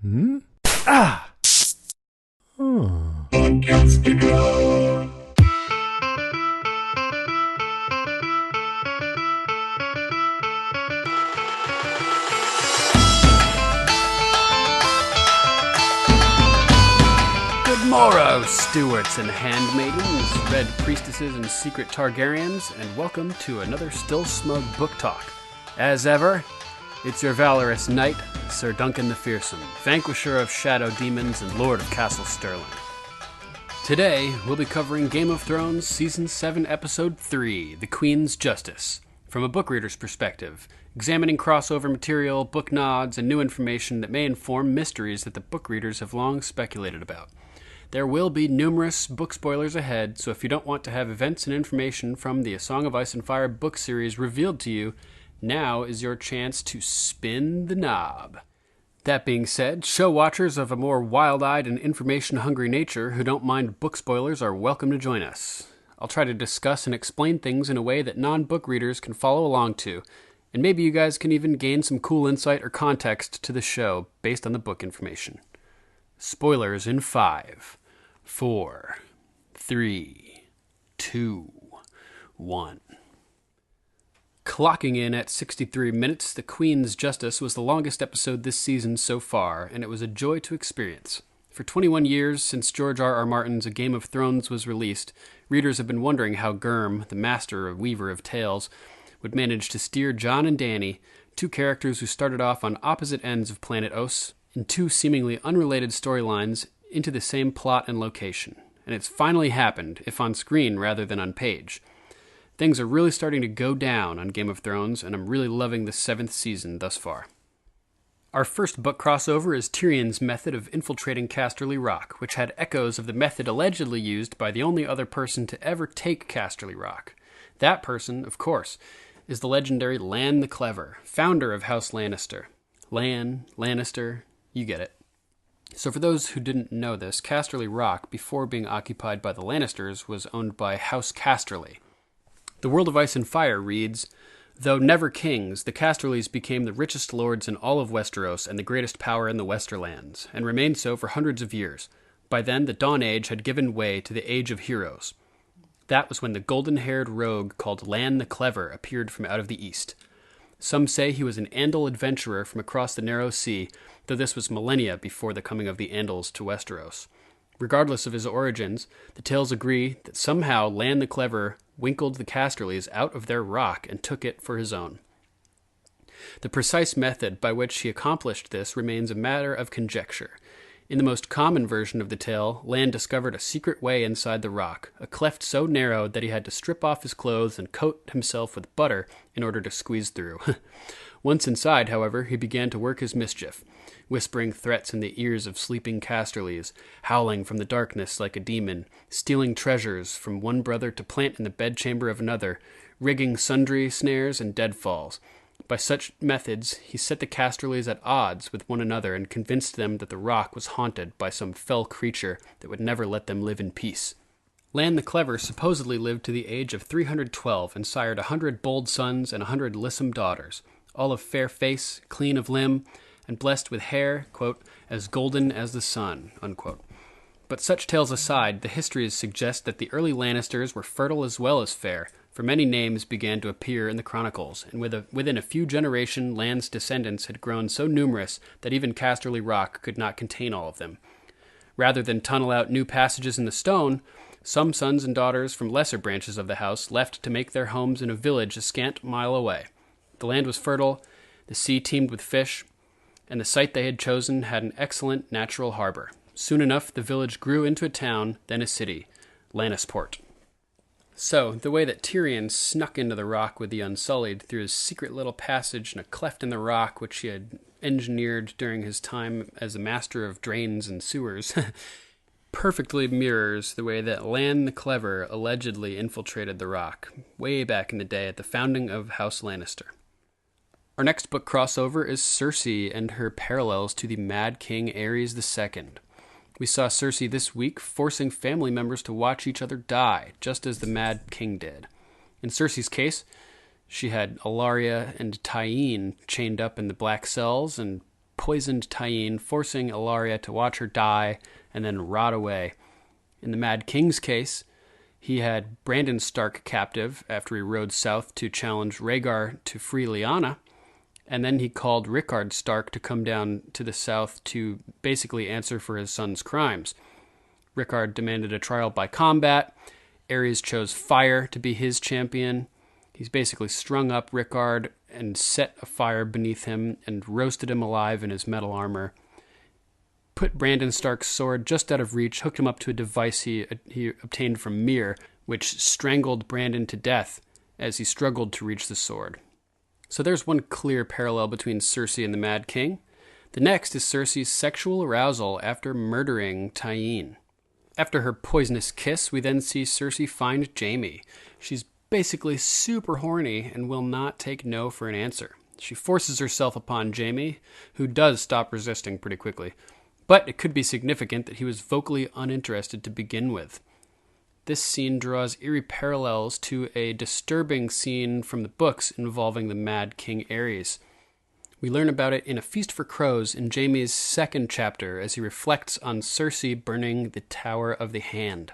Hmm? Ah! Good morrow, stewards and handmaidens, red priestesses and secret Targaryens, and welcome to another Still Smug Book Talk. As ever, it's your valorous knight, Ser Duncan the Fearsome, vanquisher of shadow demons and lord of Castle Sterling. Today, we'll be covering Game of Thrones Season 7, Episode 3, The Queen's Justice, from a book reader's perspective, examining crossover material, book nods, and new information that may inform mysteries that the book readers have long speculated about. There will be numerous book spoilers ahead, so if you don't want to have events and information from the A Song of Ice and Fire book series revealed to you, now is your chance to spin the knob. That being said, show watchers of a more wild-eyed and information-hungry nature who don't mind book spoilers are welcome to join us. I'll try to discuss and explain things in a way that non-book readers can follow along to, and maybe you guys can even gain some cool insight or context to the show based on the book information. Spoilers in 5, 4, 3, 2, 1. Clocking in at 63 minutes, The Queen's Justice was the longest episode this season so far, and it was a joy to experience. For 21 years since George R.R. Martin's A Game of Thrones was released, readers have been wondering how Gurm, the master or weaver of tales, would manage to steer Jon and Dany, two characters who started off on opposite ends of planet Os, in two seemingly unrelated storylines, into the same plot and location. And it's finally happened, if on screen rather than on page. Things are really starting to go down on Game of Thrones, and I'm really loving the 7th season thus far. Our first book crossover is Tyrion's method of infiltrating Casterly Rock, which had echoes of the method allegedly used by the only other person to ever take Casterly Rock. That person, of course, is the legendary Lan the Clever, founder of House Lannister. Lan, Lannister, you get it. So for those who didn't know this, Casterly Rock, before being occupied by the Lannisters, was owned by House Casterly. The World of Ice and Fire reads, though never kings, the Casterlys became the richest lords in all of Westeros and the greatest power in the Westerlands, and remained so for hundreds of years. By then, the Dawn Age had given way to the Age of Heroes. That was when the golden-haired rogue called Lan the Clever appeared from out of the east. Some say he was an Andal adventurer from across the Narrow Sea, though this was millennia before the coming of the Andals to Westeros. Regardless of his origins, the tales agree that somehow Lan the Clever winkled the Casterlys out of their rock and took it for his own. The precise method by which he accomplished this remains a matter of conjecture. In the most common version of the tale, Lan discovered a secret way inside the rock, a cleft so narrow that he had to strip off his clothes and coat himself with butter in order to squeeze through. Once inside, however, he began to work his mischief, whispering threats in the ears of sleeping Casterlys, howling from the darkness like a demon, stealing treasures from one brother to plant in the bedchamber of another, rigging sundry snares and deadfalls. By such methods, he set the Casterlys at odds with one another and convinced them that the rock was haunted by some fell creature that would never let them live in peace. Lan the Clever supposedly lived to the age of 312 and sired 100 bold sons and 100 lissom daughters, all of fair face, clean of limb, and blessed with hair, quote, as golden as the sun, unquote. But such tales aside, the histories suggest that the early Lannisters were fertile as well as fair, for many names began to appear in the chronicles, and within a few generations, Lan's descendants had grown so numerous that even Casterly Rock could not contain all of them. Rather than tunnel out new passages in the stone, some sons and daughters from lesser branches of the house left to make their homes in a village a scant mile away. The land was fertile, the sea teemed with fish, and the site they had chosen had an excellent natural harbor. Soon enough, the village grew into a town, then a city, Lannisport. So, the way that Tyrion snuck into the rock with the Unsullied through his secret little passage in a cleft in the rock which he had engineered during his time as a master of drains and sewers, perfectly mirrors the way that Lan the Clever allegedly infiltrated the rock, way back in the day at the founding of House Lannister. Our next book crossover is Cersei and her parallels to the Mad King Aerys II. We saw Cersei this week forcing family members to watch each other die, just as the Mad King did. In Cersei's case, she had Ellaria and Tyene chained up in the black cells and poisoned Tyene, forcing Ellaria to watch her die and then rot away. In the Mad King's case, he had Bran Stark captive after he rode south to challenge Rhaegar to free Lyanna, and then he called Rickard Stark to come down to the south to basically answer for his son's crimes. Rickard demanded a trial by combat. Aerys chose fire to be his champion. He's basically strung up Rickard and set a fire beneath him and roasted him alive in his metal armor. Put Bran Stark's sword just out of reach, hooked him up to a device he obtained from Myr, which strangled Brandon to death as he struggled to reach the sword. So there's one clear parallel between Cersei and the Mad King. The next is Cersei's sexual arousal after murdering Tyene. After her poisonous kiss, we then see Cersei find Jaime. She's basically super horny and will not take no for an answer. She forces herself upon Jaime, who does stop resisting pretty quickly. But it could be significant that he was vocally uninterested to begin with. This scene draws eerie parallels to a disturbing scene from the books involving the Mad King Aerys. We learn about it in A Feast for Crows in Jaime's second chapter as he reflects on Cersei burning the Tower of the Hand.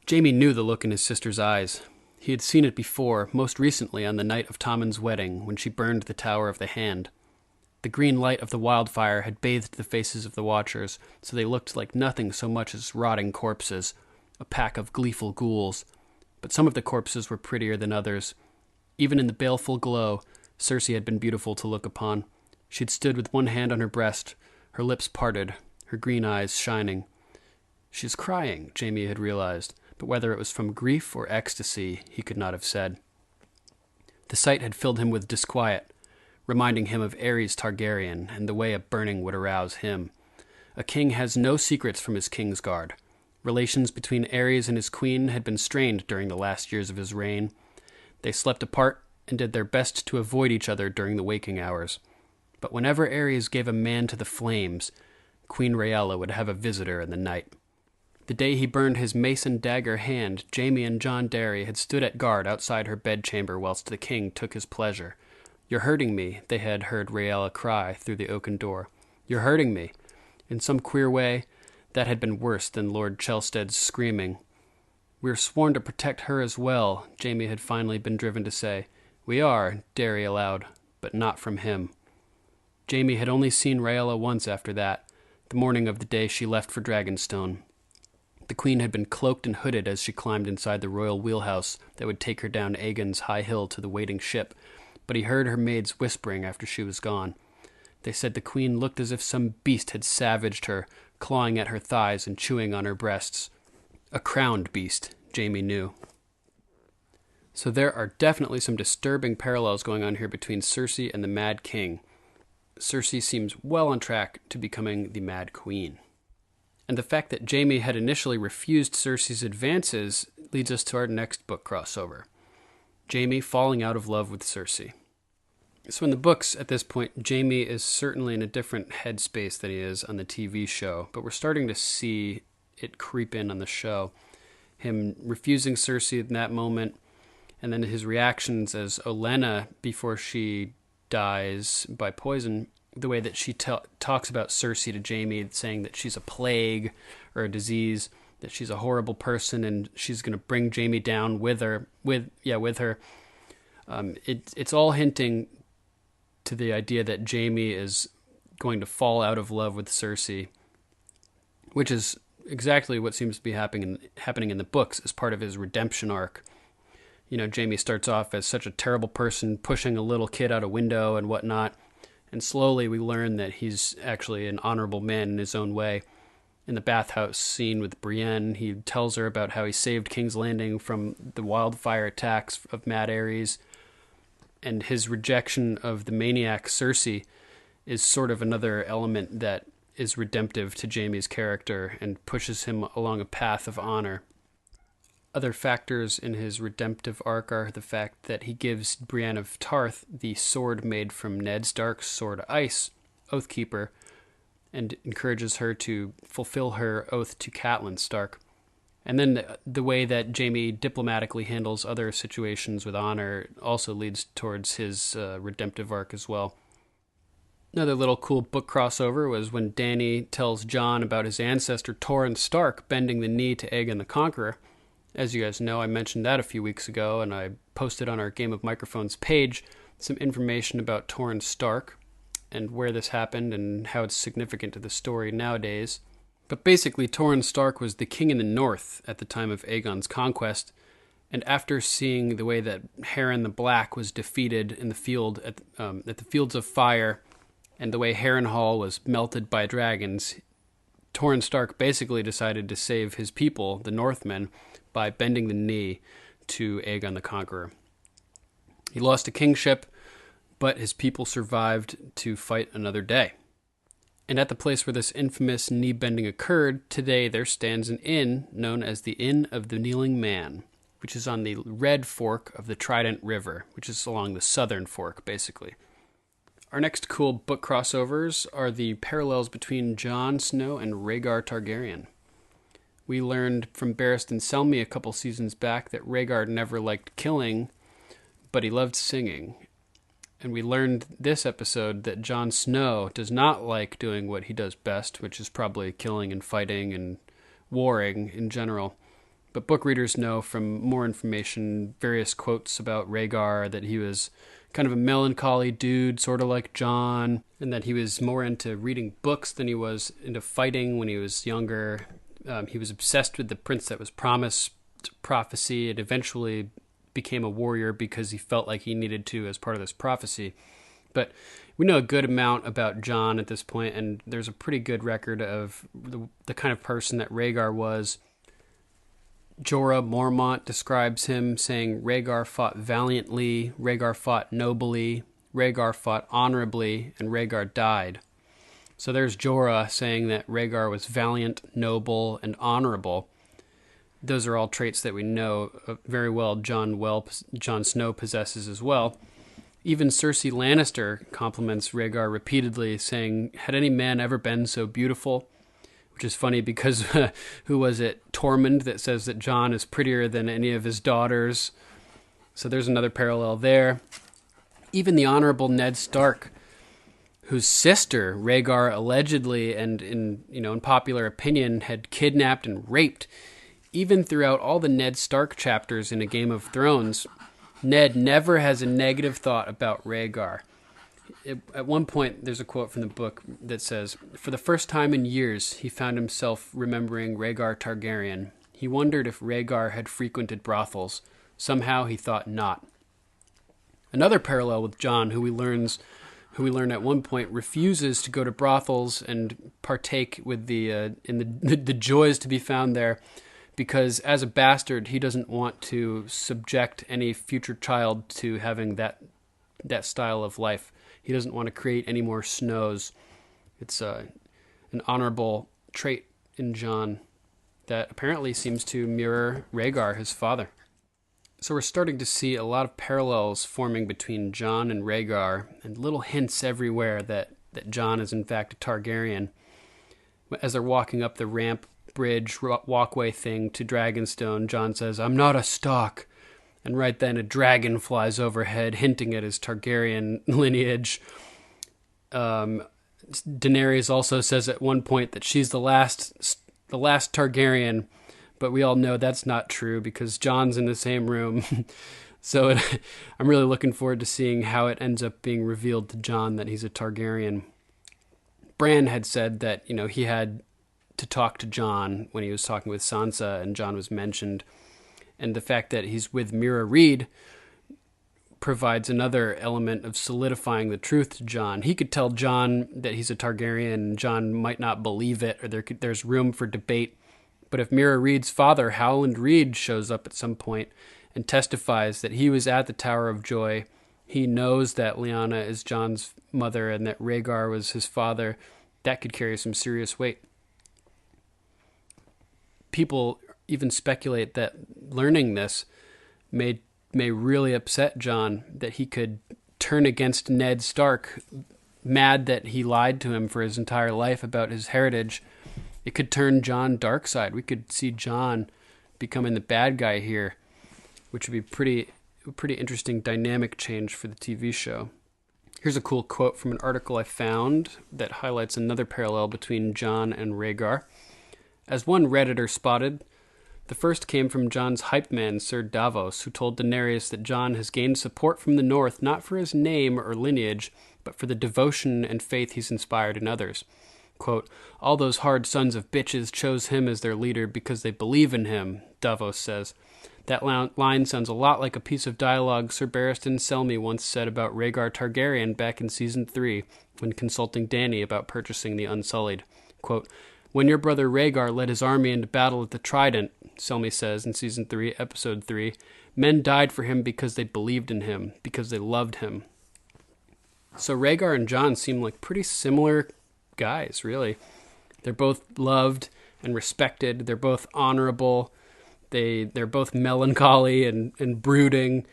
Jaime knew the look in his sister's eyes. He had seen it before, most recently on the night of Tommen's wedding, when she burned the Tower of the Hand. The green light of the wildfire had bathed the faces of the watchers, so they looked like nothing so much as rotting corpses, a pack of gleeful ghouls. But some of the corpses were prettier than others. Even in the baleful glow, Cersei had been beautiful to look upon. She had stood with one hand on her breast, her lips parted, her green eyes shining. She is crying, Jaime had realized, but whether it was from grief or ecstasy, he could not have said. The sight had filled him with disquiet, reminding him of Aerys Targaryen and the way a burning would arouse him. A king has no secrets from his Kingsguard. Relations between Aerys and his queen had been strained during the last years of his reign. They slept apart and did their best to avoid each other during the waking hours. But whenever Aerys gave a man to the flames, Queen Rhaella would have a visitor in the night. The day he burned his mace and dagger hand, Jaime and Jon Darry had stood at guard outside her bedchamber whilst the king took his pleasure. "You're hurting me," they had heard Rhaella cry through the oaken door. "You're hurting me." In some queer way, that had been worse than Lord Chelstead's screaming. "We're sworn to protect her as well," Jaime had finally been driven to say. "We are," Darry allowed, "but not from him." Jaime had only seen Rhaella once after that, the morning of the day she left for Dragonstone. The queen had been cloaked and hooded as she climbed inside the royal wheelhouse that would take her down Aegon's high hill to the waiting ship, but he heard her maids whispering after she was gone. They said the queen looked as if some beast had savaged her, clawing at her thighs and chewing on her breasts. A crowned beast, Jaime knew. So there are definitely some disturbing parallels going on here between Cersei and the Mad King. Cersei seems well on track to becoming the Mad Queen. And the fact that Jaime had initially refused Cersei's advances leads us to our next book crossover. Jaime falling out of love with Cersei. So in the books, at this point, Jaime is certainly in a different headspace than he is on the TV show, but we're starting to see it creep in on the show. Him refusing Cersei in that moment, and then his reactions as Olenna, before she dies by poison, the way that she talks about Cersei to Jaime, saying that she's a plague or a disease, that she's a horrible person, and she's going to bring Jaime down with her. It's all hinting to the idea that Jaime is going to fall out of love with Cersei, which is exactly what seems to be happening in the books as part of his redemption arc. You know, Jaime starts off as such a terrible person, pushing a little kid out a window and whatnot, and slowly we learn that he's actually an honorable man in his own way. In the bathhouse scene with Brienne, he tells her about how he saved King's Landing from the wildfire attacks of Mad Aerys, and his rejection of the maniac Cersei is sort of another element that is redemptive to Jaime's character and pushes him along a path of honor. Other factors in his redemptive arc are the fact that he gives Brienne of Tarth the sword made from Ned Stark's Sword of Ice, Oathkeeper, and encourages her to fulfill her oath to Catelyn Stark. And then the way that Jaime diplomatically handles other situations with honor also leads towards his redemptive arc as well. Another little cool book crossover was when Dany tells Jon about his ancestor Torrhen Stark bending the knee to Aegon the Conqueror. As you guys know, I mentioned that a few weeks ago, and I posted on our Game of Microphones page some information about Torrhen Stark and where this happened and how it's significant to the story nowadays. But basically, Torrhen Stark was the king in the north at the time of Aegon's conquest, and after seeing the way that Harren the Black was defeated in the field at the Fields of Fire, and the way Harrenhal was melted by dragons, Torrhen Stark basically decided to save his people, the Northmen, by bending the knee to Aegon the Conqueror. He lost a kingship, but his people survived to fight another day. And at the place where this infamous knee bending occurred, today there stands an inn known as the Inn of the Kneeling Man, which is on the Red Fork of the Trident River, which is along the southern fork, basically. Our next cool book crossovers are the parallels between Jon Snow and Rhaegar Targaryen. We learned from Barristan Selmy a couple seasons back that Rhaegar never liked killing, but he loved singing. And we learned this episode that Jon Snow does not like doing what he does best, which is probably killing and fighting and warring in general. But book readers know from more information, various quotes about Rhaegar, that he was kind of a melancholy dude, sort of like Jon, and that he was more into reading books than he was into fighting when he was younger. He was obsessed with the Prince That Was Promised prophecy. It eventually became a warrior because he felt like he needed to as part of this prophecy. But we know a good amount about Jon at this point, and there's a pretty good record of the kind of person that Rhaegar was. Jorah Mormont describes him saying, Rhaegar fought valiantly, Rhaegar fought nobly, Rhaegar fought honorably, and Rhaegar died. So there's Jorah saying that Rhaegar was valiant, noble, and honorable. Those are all traits that we know very well Jon Snow possesses as well. Even Cersei Lannister compliments Rhaegar repeatedly, saying, had any man ever been so beautiful? Which is funny because, who was it, Tormund, that says that Jon is prettier than any of his daughters. So there's another parallel there. Even the Honorable Ned Stark, whose sister Rhaegar allegedly and in popular opinion had kidnapped and raped. Even throughout all the Ned Stark chapters in A Game of Thrones, Ned never has a negative thought about Rhaegar. At one point, there's a quote from the book that says, for the first time in years, he found himself remembering Rhaegar Targaryen. He wondered if Rhaegar had frequented brothels. Somehow he thought not. Another parallel with Jon, who we learn at one point refuses to go to brothels and partake with in the joys to be found there, because as a bastard, he doesn't want to subject any future child to having that style of life. He doesn't want to create any more Snows. It's an honorable trait in Jon that apparently seems to mirror Rhaegar, his father. So we're starting to see a lot of parallels forming between Jon and Rhaegar, and little hints everywhere that Jon is in fact a Targaryen. As they're walking up the ramp, bridge, walkway thing to Dragonstone, Jon says, I'm not a Stark. And right then a dragon flies overhead, hinting at his Targaryen lineage. Daenerys also says at one point that she's the last Targaryen, but we all know that's not true because Jon's in the same room. So I'm really looking forward to seeing how it ends up being revealed to Jon that he's a Targaryen. Bran had said that, he had to talk to Jon when he was talking with Sansa, and Jon was mentioned. And the fact that he's with Mira Reed provides another element of solidifying the truth to Jon. He could tell Jon that he's a Targaryen, and Jon might not believe it, or there's room for debate. But if Mira Reed's father, Howland Reed, shows up at some point and testifies that he was at the Tower of Joy, he knows that Lyanna is Jon's mother and that Rhaegar was his father, that could carry some serious weight. People even speculate that learning this may really upset Jon, that he could turn against Ned Stark, mad that he lied to him for his entire life about his heritage. It could turn Jon dark side. We could see Jon becoming the bad guy here, which would be pretty interesting dynamic change for the TV show. Here's a cool quote from an article I found that highlights another parallel between Jon and Rhaegar. As one Redditor spotted, the first came from Jon's hype man, Ser Davos, who told Daenerys that Jon has gained support from the North not for his name or lineage, but for the devotion and faith he's inspired in others. Quote, all those hard sons of bitches chose him as their leader because they believe in him, Davos says. That line sounds a lot like a piece of dialogue Sir Barristan Selmy once said about Rhaegar Targaryen back in Season 3 when consulting Dany about purchasing the Unsullied. Quote, when your brother Rhaegar led his army into battle at the Trident, Selmy says in Season 3, Episode 3, men died for him because they believed in him, because they loved him. So Rhaegar and Jon seem like pretty similar guys, really. They're both loved and respected. They're both honorable. They're both melancholy and brooding.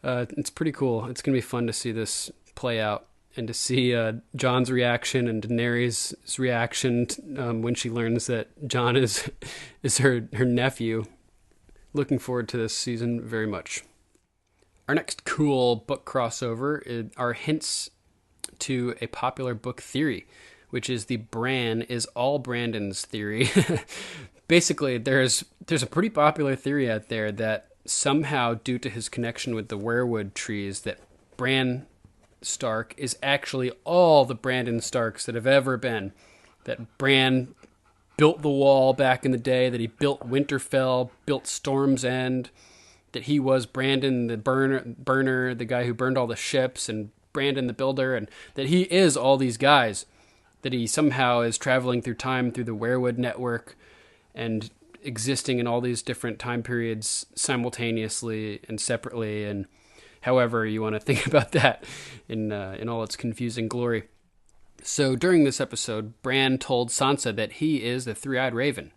It's pretty cool. It's going to be fun to see this play out and to see Jon's reaction and Daenerys' reaction when she learns that Jon is her nephew. Looking forward to this season very much. Our next cool book crossover are hints to a popular book theory, which is the Bran is all Brandon's theory. Basically, there's a pretty popular theory out there that somehow, due to his connection with the weirwood trees, that Bran Stark is actually all the Brandon Starks that have ever been. That Bran built the wall back in the day, that he built Winterfell, built Storm's End, that he was Brandon the burner, the guy who burned all the ships, and Brandon the builder, and that he is all these guys, that he somehow is traveling through time through the weirwood network and existing in all these different time periods simultaneously and separately, and however you want to think about that in all its confusing glory. So during this episode, Bran told Sansa that he is the Three-Eyed Raven.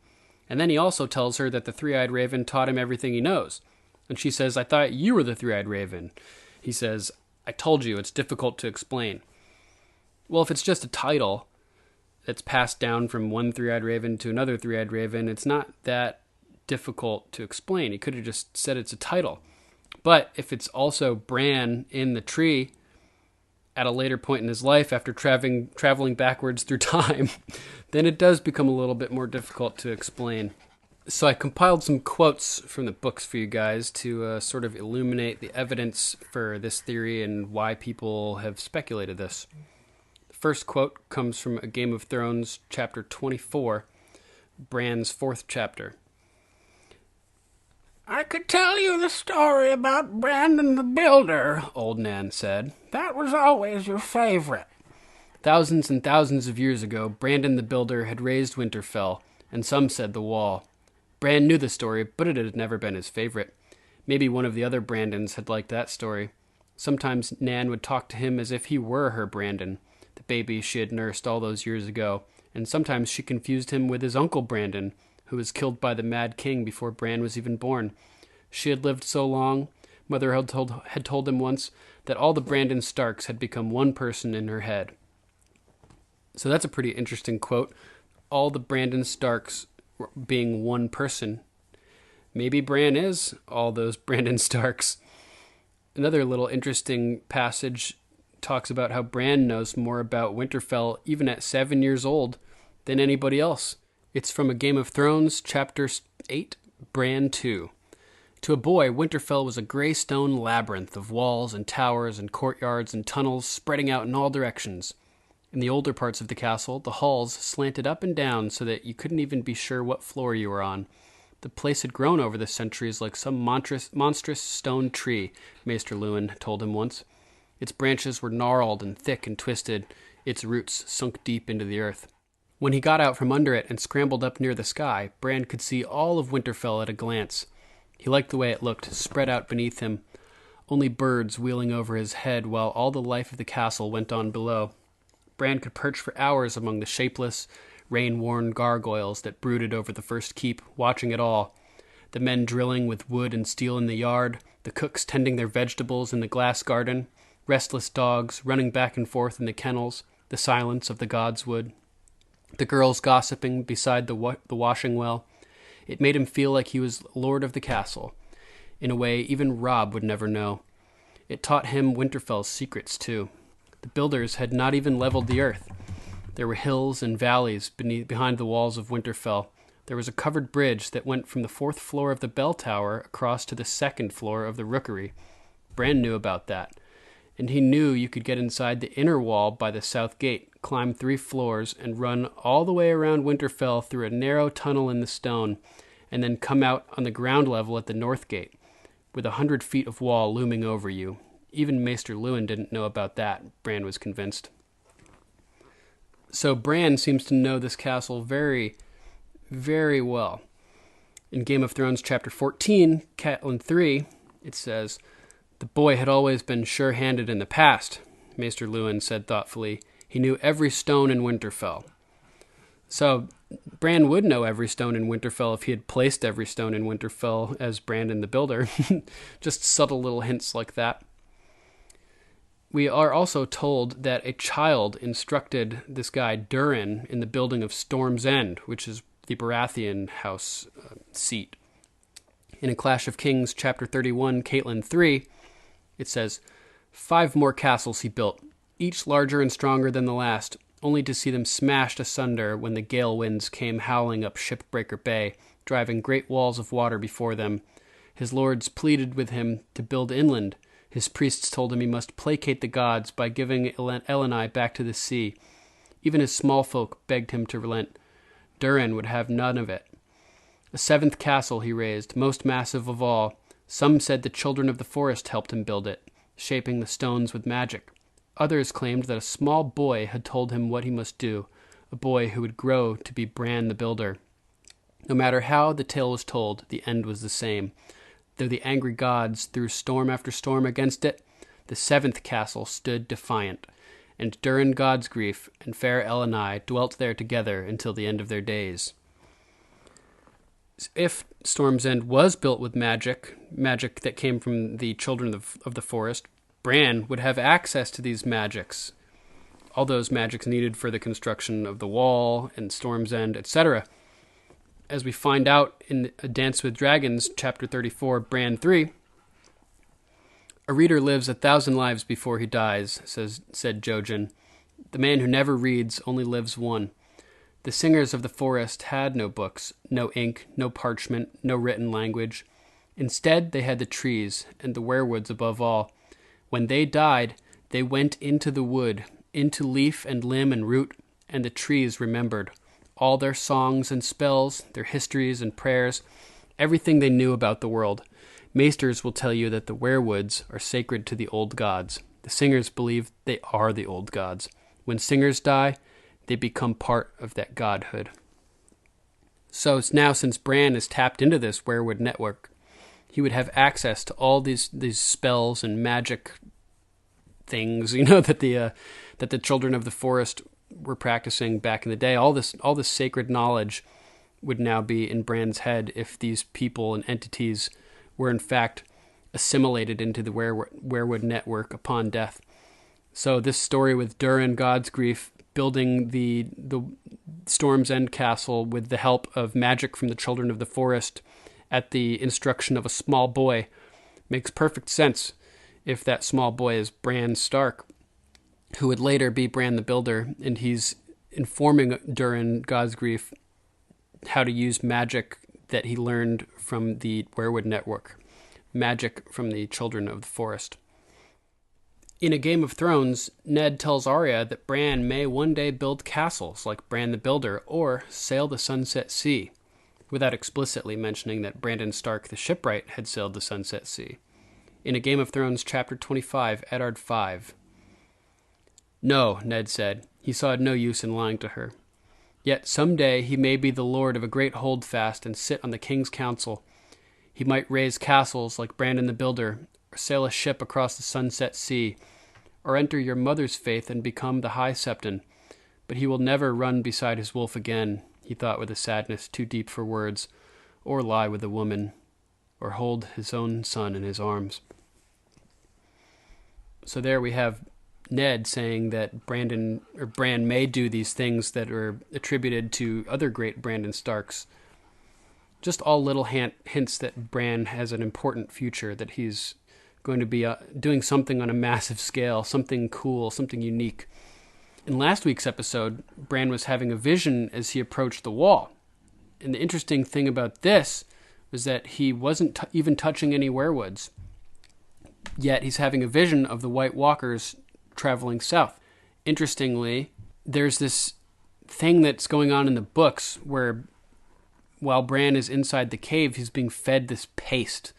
And then he also tells her that the Three-Eyed Raven taught him everything he knows. And she says, I thought you were the Three-Eyed Raven. He says, I told you, it's difficult to explain. Well, if it's just a title that's passed down from one Three-Eyed Raven to another Three-Eyed Raven, it's not that difficult to explain. He could have just said it's a title. But if it's also Bran in the tree at a later point in his life after traveling backwards through time, then it does become a little bit more difficult to explain. So I compiled some quotes from the books for you guys to sort of illuminate the evidence for this theory and why people have speculated this. The first quote comes from A Game of Thrones, chapter 24, Bran's 4th chapter. I could tell you the story about Brandon the Builder, Old Nan said. That was always your favorite. Thousands and thousands of years ago, Brandon the Builder had raised Winterfell, and some said the Wall. Bran knew the story, but it had never been his favorite. Maybe one of the other Brandons had liked that story. Sometimes Nan would talk to him as if he were her Brandon, the baby she had nursed all those years ago, and sometimes she confused him with his uncle Brandon, who was killed by the Mad King before Bran was even born. She had lived so long, Mother had told him once, that all the Brandon Starks had become one person in her head. So that's a pretty interesting quote. All the Brandon Starks being one person. Maybe Bran is all those Brandon Starks. Another little interesting passage talks about how Bran knows more about Winterfell even at 7 years old than anybody else. It's from A Game of Thrones, chapter 8, Bran 2. To a boy, Winterfell was a gray stone labyrinth of walls and towers and courtyards and tunnels spreading out in all directions. In the older parts of the castle, the halls slanted up and down so that you couldn't even be sure what floor you were on. The place had grown over the centuries like some monstrous stone tree, Maester Luwin told him once. Its branches were gnarled and thick and twisted, its roots sunk deep into the earth. When he got out from under it and scrambled up near the sky, Bran could see all of Winterfell at a glance. He liked the way it looked, spread out beneath him, only birds wheeling over his head while all the life of the castle went on below. Bran could perch for hours among the shapeless, rain-worn gargoyles that brooded over the first keep, watching it all. The men drilling with wood and steel in the yard, the cooks tending their vegetables in the glass garden, restless dogs running back and forth in the kennels, the silence of the godswood. The girls gossiping beside the washing well. It made him feel like he was lord of the castle, in a way even Robb would never know. It taught him Winterfell's secrets, too. The builders had not even leveled the earth. There were hills and valleys behind the walls of Winterfell. There was a covered bridge that went from the 4th floor of the bell tower across to the 2nd floor of the rookery. Bran knew about that, and he knew you could get inside the inner wall by the south gate, climb 3 floors, and run all the way around Winterfell through a narrow tunnel in the stone, and then come out on the ground level at the north gate, with 100 feet of wall looming over you. Even Maester Luwin didn't know about that, Bran was convinced. So Bran seems to know this castle very, very well. In Game of Thrones chapter 14, Catelyn 3, it says, "The boy had always been sure-handed in the past," Maester Luwin said thoughtfully. "He knew every stone in Winterfell." So Bran would know every stone in Winterfell if he had placed every stone in Winterfell as Brandon the Builder. Just subtle little hints like that. We are also told that a child instructed this guy Durin in the building of Storm's End, which is the Baratheon house seat. In A Clash of Kings, chapter 31, Catelyn 3, it says, 5 more castles he built, each larger and stronger than the last, only to see them smashed asunder when the gale winds came howling up Shipbreaker Bay, driving great walls of water before them. His lords pleaded with him to build inland. His priests told him he must placate the gods by giving Elenai back to the sea. Even his small folk begged him to relent. Durin would have none of it. A 7th castle he raised, most massive of all. Some said the children of the forest helped him build it, shaping the stones with magic. Others claimed that a small boy had told him what he must do, a boy who would grow to be Bran the Builder. No matter how the tale was told, the end was the same. Though the angry gods threw storm after storm against it, the 7th castle stood defiant, and Durin Godsgrief and fair Elenai dwelt there together until the end of their days. If Storm's End was built with magic that came from the children of the forest, Bran would have access to these magics, all those magics needed for the construction of the wall and Storm's End, etc. As we find out in A Dance with Dragons, chapter 34, Bran 3, "A reader lives 1,000 lives before he dies," said Jojen. "The man who never reads only lives one." The singers of the forest had no books, no ink, no parchment, no written language. Instead, they had the trees, and the werewoods above all. When they died, they went into the wood, into leaf and limb and root, and the trees remembered. All their songs and spells, their histories and prayers, everything they knew about the world. Maesters will tell you that the werewoods are sacred to the old gods. The singers believe they are the old gods. When singers die, they become part of that godhood. So now, since Bran is tapped into this werewood network, he would have access to all these spells and magic things, that the children of the forest were practicing back in the day. All this sacred knowledge would now be in Bran's head if these people and entities were in fact assimilated into the werewood network upon death. So this story with Durin Godsgrief building the Storm's End castle with the help of magic from the children of the forest at the instruction of a small boy makes perfect sense if that small boy is Bran Stark, who would later be Bran the Builder, and he's informing Durin Godsgrief how to use magic that he learned from the werewood network, magic from the children of the forest. In A Game of Thrones, Ned tells Arya that Bran may one day build castles like Bran the Builder or sail the Sunset Sea, without explicitly mentioning that Brandon Stark the shipwright had sailed the Sunset Sea. In A Game of Thrones, chapter 25, Eddard 5. "No," Ned said. He saw no use in lying to her. "Yet some day he may be the lord of a great holdfast and sit on the king's council. He might raise castles like Brandon the Builder, or sail a ship across the Sunset Sea, or enter your mother's faith and become the High Septon. But he will never run beside his wolf again," he thought with a sadness too deep for words, "or lie with a woman, or hold his own son in his arms." So there we have Ned saying that Bran may do these things that are attributed to other great Brandon Starks. Just all little hints that Bran has an important future that he's going to be doing something on a massive scale, something cool, something unique. In last week's episode, Bran was having a vision as he approached the wall. And the interesting thing about this was that he wasn't even touching any werewoods. Yet he's having a vision of the White Walkers traveling south. Interestingly, there's this thing that's going on in the books where while Bran is inside the cave, he's being fed this paste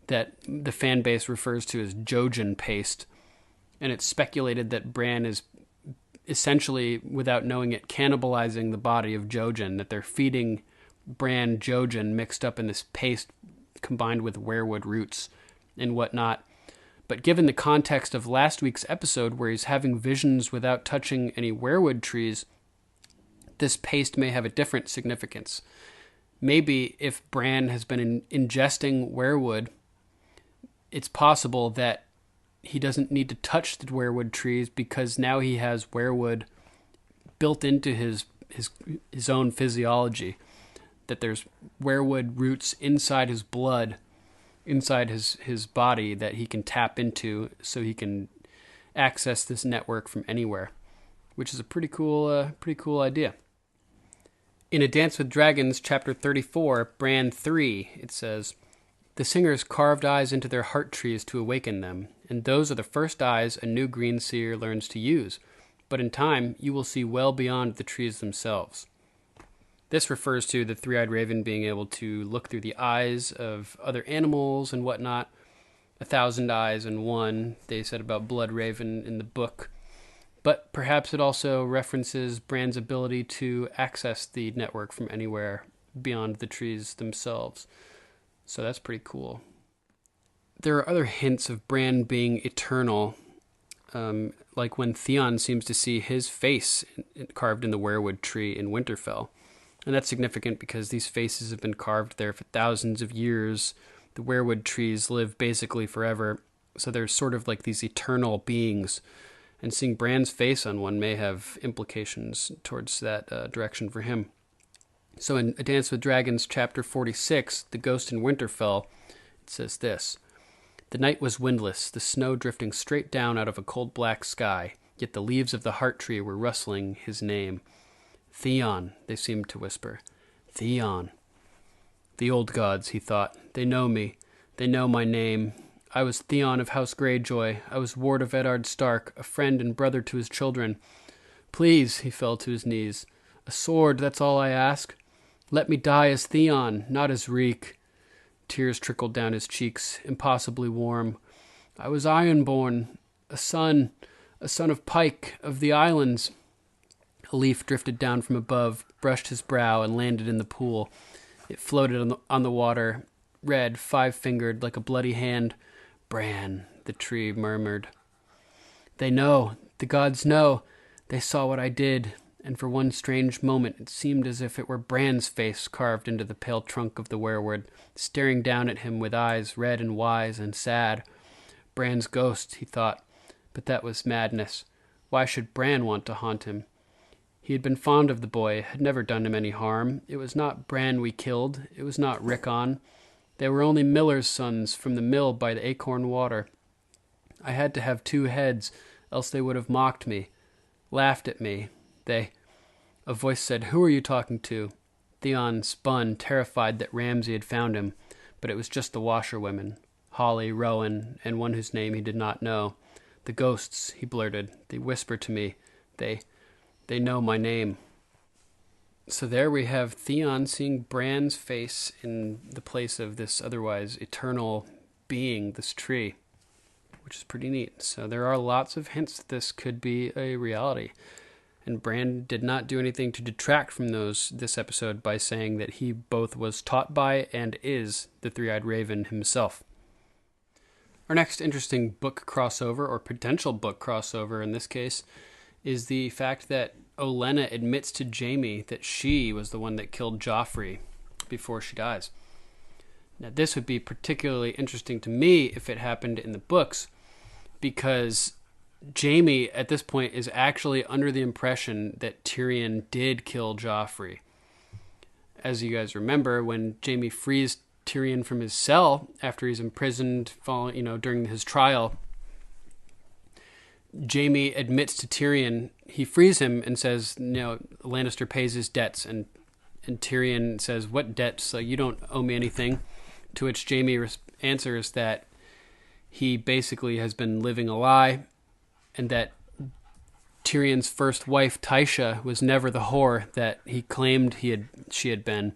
that the fan base refers to as Jojen paste. And it's speculated that Bran is essentially, without knowing it, cannibalizing the body of Jojen, that they're feeding Bran Jojen mixed up in this paste combined with weirwood roots and whatnot. But given the context of last week's episode where he's having visions without touching any weirwood trees, this paste may have a different significance. Maybe if Bran has been ingesting weirwood, it's possible that he doesn't need to touch the weirwood trees because now he has weirwood built into his own physiology, that there's weirwood roots inside his blood, inside his body that he can tap into so he can access this network from anywhere, which is a pretty cool idea. In A Dance with Dragons, chapter 34, Bran 3, it says, "The singers carved eyes into their heart trees to awaken them, and those are the first eyes a new green seer learns to use. But in time, you will see well beyond the trees themselves." This refers to the three-eyed raven being able to look through the eyes of other animals and whatnot. 1,000 eyes in one, they said about Blood Raven in the book. But perhaps it also references Bran's ability to access the network from anywhere beyond the trees themselves. So that's pretty cool. There are other hints of Bran being eternal, like when Theon seems to see his face carved in the weirwood tree in Winterfell. And that's significant because these faces have been carved there for thousands of years. The weirwood trees live basically forever, so they're sort of like these eternal beings. And seeing Bran's face on one may have implications towards that direction for him. So in A Dance with Dragons, chapter 46, The Ghost in Winterfell, it says this: "The night was windless, the snow drifting straight down out of a cold black sky, yet the leaves of the heart tree were rustling his name. 'Theon,' they seemed to whisper. 'Theon.' The old gods," he thought. "They know me. They know my name. I was Theon of House Greyjoy. I was ward of Eddard Stark, a friend and brother to his children. Please," he fell to his knees, "a sword, that's all I ask. Let me die as Theon, not as Reek." Tears trickled down his cheeks, impossibly warm. "I was Ironborn, a son of Pike, of the islands." A leaf drifted down from above, brushed his brow, and landed in the pool. It floated on the water, red, five-fingered, like a bloody hand. "Bran," the tree murmured. "They know. The gods know. They saw what I did, and for one strange moment it seemed as if it were Bran's face carved into the pale trunk of the weirwood, staring down at him with eyes red and wise and sad. Bran's ghost, he thought. But that was madness. Why should Bran want to haunt him? He had been fond of the boy, had never done him any harm. It was not Bran we killed. It was not Rickon. They were only miller's sons from the mill by the Acorn Water. I had to have two heads, else they would have mocked me, laughed at me. A voice said, "Who are you talking to?" Theon spun, terrified that Ramsay had found him, but it was just the washerwomen, Holly, Rowan, and one whose name he did not know. "The ghosts," he blurted. "They whisper to me. They know my name." So there we have Theon seeing Bran's face in the place of this otherwise eternal being, this tree, which is pretty neat. So there are lots of hints that this could be a reality. And Bran did not do anything to detract from this episode by saying that he both was taught by and is the three-eyed raven himself. Our next interesting book crossover, or potential book crossover in this case, is the fact that Olenna admits to Jaime that she was the one that killed Joffrey before she dies. Now, this would be particularly interesting to me if it happened in the books, because Jaime, at this point, is actually under the impression that Tyrion did kill Joffrey. As you guys remember, when Jaime frees Tyrion from his cell after he's imprisoned, during his trial, Jaime admits to Tyrion, he frees him and says, Lannister pays his debts, and Tyrion says, what debts? You don't owe me anything. To which Jaime answers that he basically has been living a lie, and that Tyrion's first wife, Tysha, was never the whore that he claimed she had been.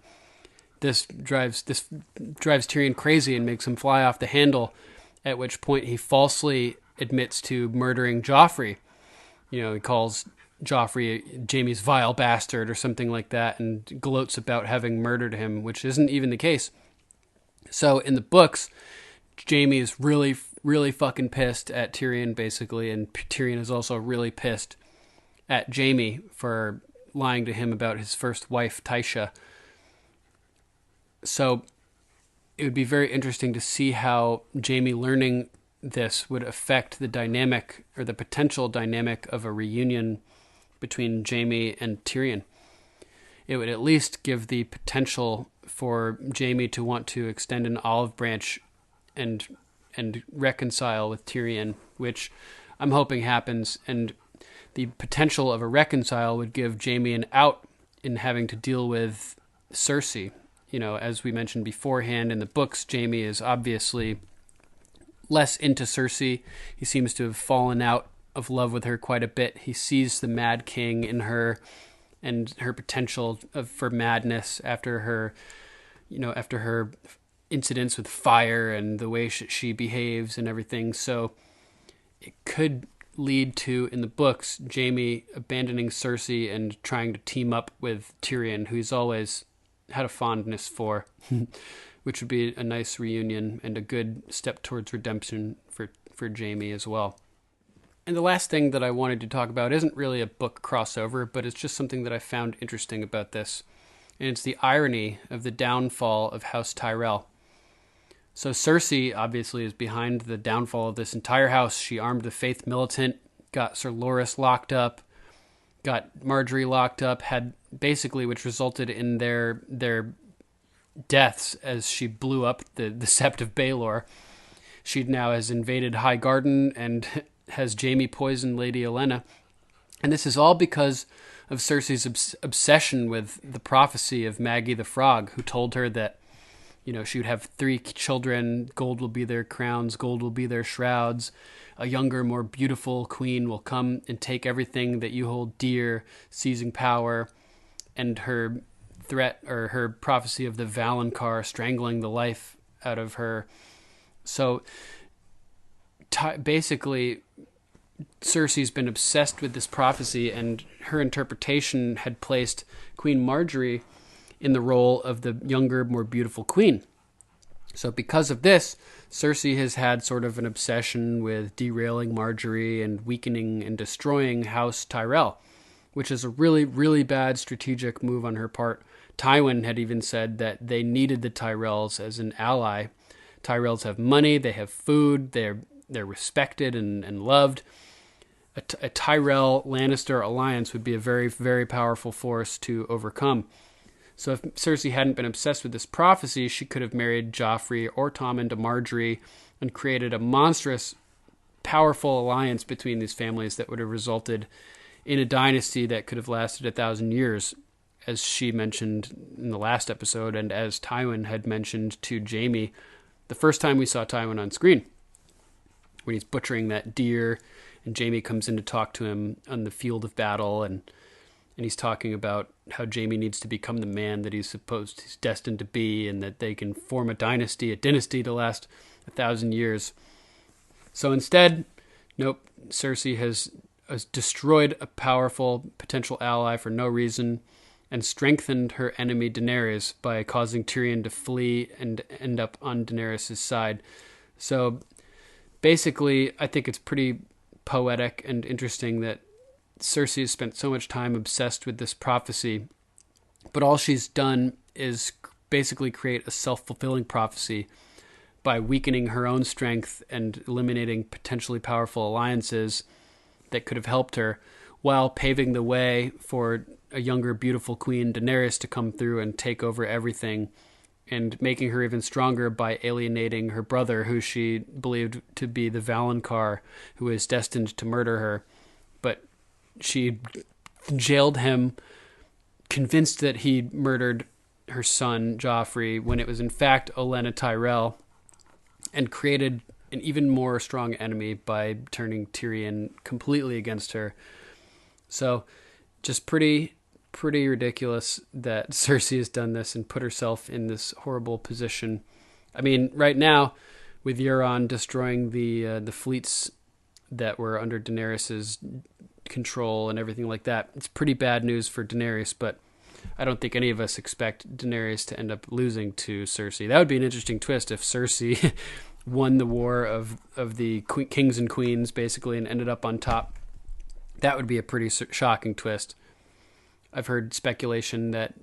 This drives Tyrion crazy and makes him fly off the handle, at which point he falsely admits to murdering Joffrey. He calls Joffrey Jaime's vile bastard or something like that, and gloats about having murdered him, which isn't even the case. So in the books, Jaime is really, really fucking pissed at Tyrion, basically, and Tyrion is also really pissed at Jaime for lying to him about his first wife, Tysha. So it would be very interesting to see how Jaime learning this would affect the dynamic, or the potential dynamic, of a reunion between Jaime and Tyrion. It would at least give the potential for Jaime to want to extend an olive branch and reconcile with Tyrion, which I'm hoping happens. And the potential of a reconcile would give Jaime an out in having to deal with Cersei. As we mentioned beforehand in the books, Jaime is obviously less into Cersei. He seems to have fallen out of love with her quite a bit. He sees the Mad King in her and her potential for madness after her incidents with fire and the way she behaves and everything. So it could lead to, in the books, Jaime abandoning Cersei and trying to team up with Tyrion, who he's always had a fondness for, which would be a nice reunion and a good step towards redemption for Jaime as well. And the last thing that I wanted to talk about isn't really a book crossover, but it's just something that I found interesting about this. And it's the irony of the downfall of House Tyrell. So Cersei obviously is behind the downfall of this entire house. She armed the Faith Militant, got Sir Loras locked up, got Margaery locked up, which resulted in their deaths as she blew up the Sept of Baelor. She now has invaded High Garden and has Jaime poison Lady Olenna. And this is all because of Cersei's obsession with the prophecy of Maggie the Frog, who told her that, she would have 3 children, gold will be their crowns, gold will be their shrouds, a younger, more beautiful queen will come and take everything that you hold dear, seizing power, and her threat, or her prophecy of the Valonqar strangling the life out of her. So basically, Cersei's been obsessed with this prophecy, and her interpretation had placed Queen Margaery in the role of the younger, more beautiful queen. So because of this, Cersei has had sort of an obsession with derailing Margaery and weakening and destroying House Tyrell, which is a really, really bad strategic move on her part. Tywin had even said that they needed the Tyrells as an ally. Tyrells have money, they have food, they're respected and loved. A Tyrell Lannister alliance would be a very, very powerful force to overcome. So if Cersei hadn't been obsessed with this prophecy, she could have married Joffrey or Tommen to Margaery and created a monstrous, powerful alliance between these families that would have resulted in a dynasty that could have lasted 1,000 years, as she mentioned in the last episode, and as Tywin had mentioned to Jaime the first time we saw Tywin on screen, when he's butchering that deer, and Jaime comes in to talk to him on the field of battle, and he's talking about how Jaime needs to become the man that he's destined to be, and that they can form a dynasty to last 1,000 years. So instead, nope, Cersei has destroyed a powerful potential ally for no reason, and strengthened her enemy Daenerys by causing Tyrion to flee and end up on Daenerys' side. So basically, I think it's pretty poetic and interesting that Cersei has spent so much time obsessed with this prophecy, but all she's done is basically create a self-fulfilling prophecy by weakening her own strength and eliminating potentially powerful alliances that could have helped her, while paving the way for a younger, beautiful queen, Daenerys, to come through and take over everything and making her even stronger by alienating her brother, who she believed to be the Valonqar, who is destined to murder her. But she jailed him, convinced that he murdered her son, Joffrey, when it was in fact Olenna Tyrell, and created an even more strong enemy by turning Tyrion completely against her. So just pretty ridiculous that Cersei has done this and put herself in this horrible position. I mean, right now, with Euron destroying the fleets that were under Daenerys's control and everything like that, it's pretty bad news for Daenerys, but I don't think any of us expect Daenerys to end up losing to Cersei. That would be an interesting twist if Cersei won the war of the kings and queens, basically, and ended up on top. That would be a pretty shocking twist. I've heard speculation that,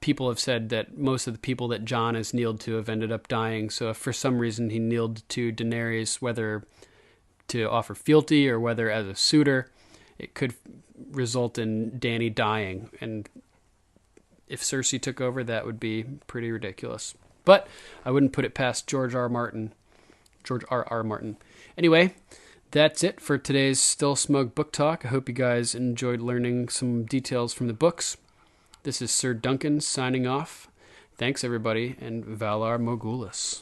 people have said that most of the people that Jon has kneeled to have ended up dying. So if for some reason he kneeled to Daenerys, whether to offer fealty or whether as a suitor, it could result in Dany dying. And if Cersei took over, that would be pretty ridiculous. But I wouldn't put it past George R. R. Martin. Anyway, that's it for today's Still Smug Book Talk. I hope you guys enjoyed learning some details from the books. This is Ser Duncan signing off. Thanks, everybody, and Valar Morghulis.